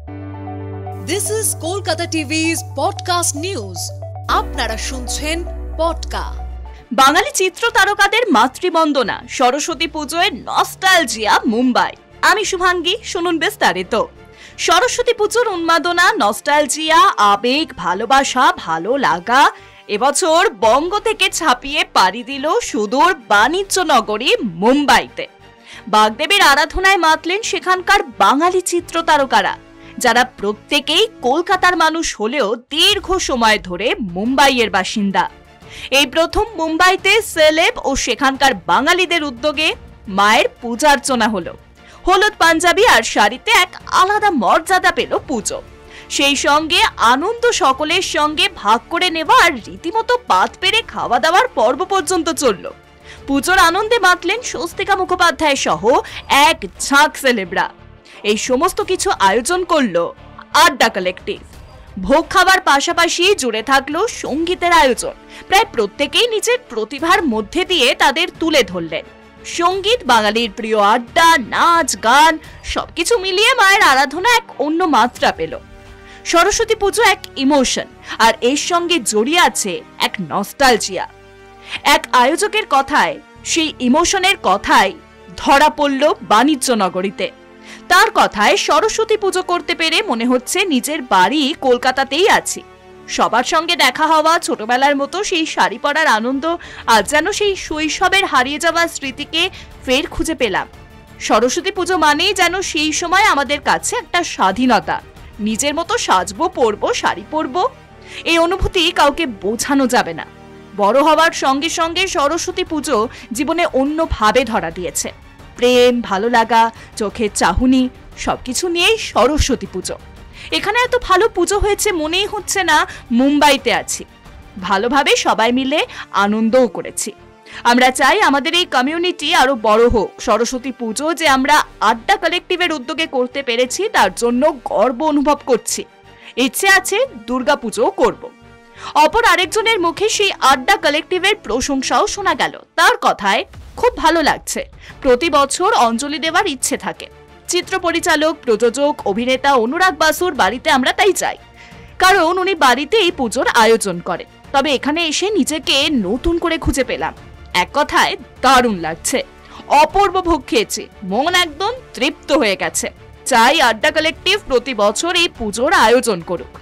This is Kolkata TV's podcast news. আপনারা শুনছেন পডকা। বাঙালি চিত্র তারকাদের মাতৃবন্দনা সরস্বতী পুজোয় নস্টালজিয়া মুম্বাই। আমি শুভাঙ্গী, শুনুন বিস্তারিত। সরস্বতী পুজোর উন্মাদনা, নস্টালজিয়া, আবেগ, ভালোবাসা, ভালো লাগা এবছর বঙ্গ থেকে ছাপিয়ে পাড়ি দিল সুদূর বাণিজ্য নগরী মুম্বাইতে। বাগদেবীর আরাধনায় মাতলেন সেখানকার বাঙালি চিত্র তারকারা, যারা প্রত্যেকেই কলকাতার মানুষ হলেও দীর্ঘ সময় ধরে মুম্বাইয়ের বাসিন্দা। এই প্রথম মুম্বাইতে সেলেব ও সেখানকার বাঙালিদের উদ্যোগে মায়ের পূজার্চনা হলো। হলুদ পাঞ্জাবি আর শাড়িতে এক আলাদা মর্যাদা পেল পুজো। সেই সঙ্গে আনন্দ সকলের সঙ্গে ভাগ করে নেওয়া আর রীতিমতো পাত পেরে খাওয়া দাওয়ার পর্ব পর্যন্ত চলল। পুজোর আনন্দে মাতলেন স্বস্তিকা মুখোপাধ্যায় সহ এক ঝাঁক সেলেবরা। এই সমস্ত কিছু আয়োজন করলো আড্ডা কালেক্টিভ। ভোগ খাবার পাশাপাশি জুড়ে থাকলো সঙ্গীতের আয়োজন। প্রায় প্রত্যেকেই নিজের প্রতিভার মধ্যে দিয়ে তাদের তুলে ধরলেন। সঙ্গীত, বাঙালির প্রিয় আড্ডা, নাচ, গান সবকিছু মিলিয়ে মায়ের আরাধনা এক অন্য মাত্রা পেল। সরস্বতী পুজো এক ইমোশন, আর এর সঙ্গে জড়িয়ে আছে এক নস্টালজিয়া। এক আয়োজকের কথায় সেই ইমোশনের কথাই ধরা পড়ল বাণিজ্য নগরীতে। তার কথায় সরস্বতী পুজো করতে পেরে মনে হচ্ছে নিজের বাড়ি কলকাতাতেই আছি। সবার সঙ্গে দেখা হওয়া, ছোটবেলার মতো সেই শাড়ি পরার আনন্দ, আজ যেন সেই শৈশবের হারিয়ে যাওয়া স্মৃতিকে ফের খুঁজে পেলাম। সরস্বতী পুজো মানেই যেন সেই সময় আমাদের কাছে একটা স্বাধীনতা। নিজের মতো সাজবো, পরবো, শাড়ি পরবো, এই অনুভূতি কাউকে বোঝানো যাবে না। বড় হওয়ার সঙ্গে সঙ্গে সরস্বতী পুজো জীবনে অন্যভাবে ধরা দিয়েছে। প্রেম, ভালো লাগা, চোখের চাহনি সবকিছু নিয়েই সরস্বতী পুজো। এখানে এত ভালো পুজো হয়েছে মনেই হচ্ছে না মুম্বাইতে আছি। ভালোভাবে সবাই মিলে আনন্দও করেছি। আমরা চাই আমাদের এই কমিউনিটি আরো বড় হোক। সরস্বতী পুজো যে আমরা আড্ডা কালেক্টিভের উদ্যোগে করতে পেরেছি তার জন্য গর্ব অনুভব করছি। ইচ্ছে আছে দুর্গা পুজোও করব। অপর আরেকজনের মুখে সেই আড্ডা কালেক্টিভের প্রশংসাও শোনা গেল। তার কথায় খুব ভালো লাগছে। প্রতি বছর অঞ্জলি দেওয়ার ইচ্ছে থাকে। চিত্র পরিচালক, প্রযোজক, অভিনেতা অনুরাগ বাসুর বাড়িতে আমরা তাই যাই, কারণ উনি বাড়িতে এই পুজোর আয়োজন করেন। তবে এখানে এসে নিজেকে নতুন করে খুঁজে পেলাম। এক কথায় দারুণ লাগছে। অপূর্ব ভোগ খেয়েছি, মন একদম তৃপ্ত হয়ে গেছে। চাই আড্ডা কালেক্টিভ প্রতি বছর এই পুজোর আয়োজন করুক।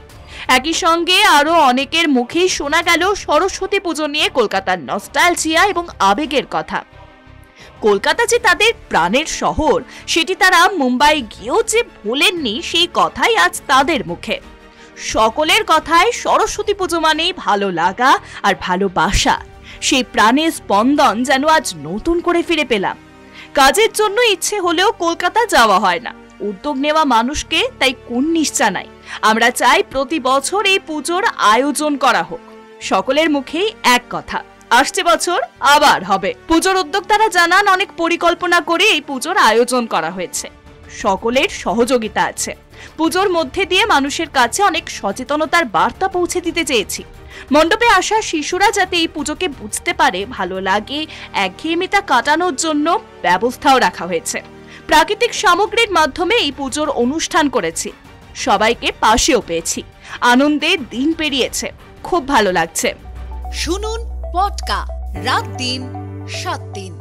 একই সঙ্গে আরো অনেকের মুখেই শোনা গেল সরস্বতী পুজো নিয়ে কলকাতার নস্টালজিয়া এবং আবেগের কথা। কলকাতা যে তাদের প্রাণের শহর, সেটি তারা মুম্বাই গিয়েও যে ভোলেননি, সেই কথাই আজ তাদের মুখে। সকলের কথায় সরস্বতী পুজো মানেই ভালো লাগা আর ভালোবাসা। সেই প্রাণের স্পন্দন যেন আজ নতুন করে ফিরে পেলাম। কাজের জন্য ইচ্ছে হলেও কলকাতা যাওয়া হয় না। উদ্যোগ নেওয়া মানুষকে তাই কুর্নিশ জানাই। আমরা চাই প্রতি বছর এই পুজোর আয়োজন করা হোক। সকলের মুখেই এক কথা, আসছে বছর আবার হবে। পুজোর উদ্যোক্তারা জানান অনেক পরিকল্পনা করে এই পুজোর আয়োজন করা হয়েছে। সকলের সহযোগিতা আছে। পুজোর মধ্যে দিয়ে মানুষের কাছে অনেক সচেতনতার বার্তা পৌঁছে দিতে চেয়েছি। মণ্ডপে আসা শিশুরা যাতে এই পুজোকে বুঝতে পারে, ভালো লাগে, একঘেয়েমিতা কাটানোর জন্য ব্যবস্থাও রাখা হয়েছে। প্রাকৃতিক সামগ্রীর মাধ্যমে এই পুজোর অনুষ্ঠান করেছি। সবাইকে পাশেও পেয়েছি। আনন্দে দিন পেরিয়েছে, খুব ভালো লাগছে। শুনুন পডকা রাত দিন ৭ দিন।